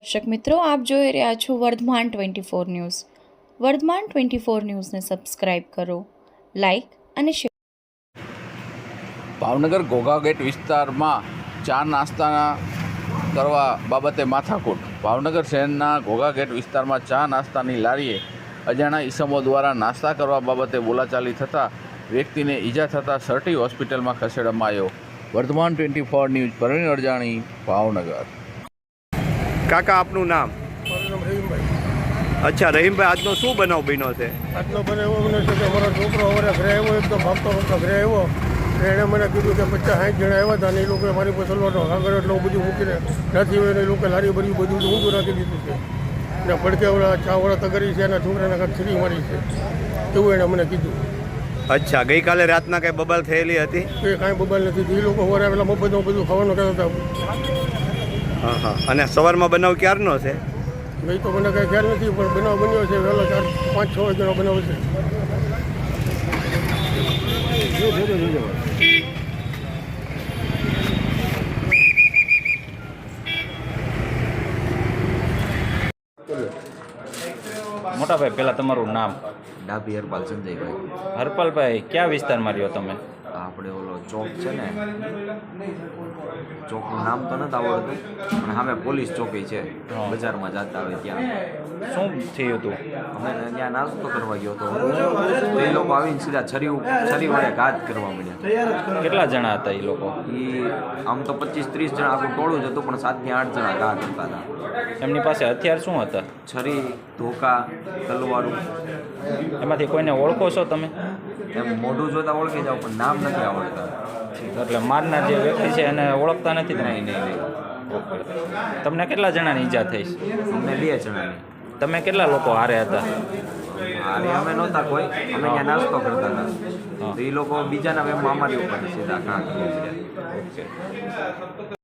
દર્શક મિત્રો, આપ જોઈ રહ્યા છો વર્ધમાન 24 ન્યૂઝ. વર્ધમાન 24 ન્યૂઝને સબસ્ક્રાઇબ કરો, લાઇક અને શેર. ભાવનગર ઘોઘા ગેટ વિસ્તારમાં ચા નાસ્તા કરવા બાબતે માથાકૂટ. ભાવનગર શહેરના ઘોઘા ગેટ વિસ્તારમાં ચા નાસ્તાની લારીએ અજાણા ઈસમો દ્વારા નાસ્તા કરવા બાબતે બોલાચાલી થતાં વ્યક્તિને ઈજા થતાં સર્ટી હોસ્પિટલમાં ખસેડવામાં આવ્યો. વર્ધમાન 24 ન્યૂઝ, પ્રવીણ અરજાણી, ભાવનગર. કાકા, આપનું નામ? મારું નામ રહીમભાઈ. અચ્છા, રહીમભાઈ, આજનો શું બનાવ બન્યો છે? આજનો મને એવો બન્યો છે કે મારો છોકરો અમારા ઘરે આવ્યો, એકદમ ભાગતો ભાગતો ઘરે આવ્યો. એણે મને કીધું કે 50-60 જણા આવ્યા હતા અને એ લોકોએ મારી પર સલવારનો આગળ એટલે હું બધું મૂકીને નથી હોય ને એ લોકો લારી ભરી બધું ઊંધું રાખી દીધું છે ને પડકેવાળા ચાવાળા તગરી છે એના છોકરાને કાંઈક છરી મારી છે એવું એણે મને કીધું. અચ્છા, ગઈકાલે રાતના કંઈ બબાલ થયેલી હતી? એ કાંઈ બબાલ નથી. એ લોકો સવારે આવેલા મફતમાં બધું ખાવાનું કહેતા હતા. હા હા. અને સવારમાં બનાવ ક્યારનો છે? ગઈ તો મને કાંઈ ખ્યાલ નથી, પણ બનાવ બન્યો છે વહેલો 4-5-6 વાગ્યાનો બનાવ છે. મોટા ભાઈ, પહેલાં તમારું નામ? ડાભી હરપાલ સંજયભાઈ. હરપાલભાઈ, કયા વિસ્તારમાં રહ્યો તમે? આપણે ઓલો ચોક છે ને, ચોકનું નામ તો નથી આવડતું, પણ સામે પોલીસ ચોકી છે, બજારમાં જતા હોય ત્યાં. શું થયું હતું? અમે ત્યાં નાસ્તો કરવા ગયો હતો, તો એ લોકો આવીને સીધા છરી વડે ઘાત કરવા મળ્યા. કેટલા જણા હતા એ લોકો? એ આમ તો 25-30 જણા આખું ટોળું જ હતું, પણ 7 થી 8 જણા ઘાત હતા. એમની પાસે હથિયાર શું હતા? છરી, ધોકા, તલવારું. એમાંથી કોઈને ઓળખો છો તમે? એમ મોઢું જોતા ઓળખી જાવ, પણ નામ નથી આવડતા. એટલે મારનાર જે વ્યક્તિ છે એને ઓળખતા નથી તમે? નહીં. ઓકે. તમને કેટલા જણાની ઈજા થઈ? અમને 2 જણાની. તમે કેટલા લોકો હારે હતા? અરે અમે નહોતા કોઈ, અમે ત્યાં નાસ્તો કરતા હતા. તો એ લોકો બીજાના વેમમાં અમારી ઉપર સીધા ઘા કરી. ઓકે.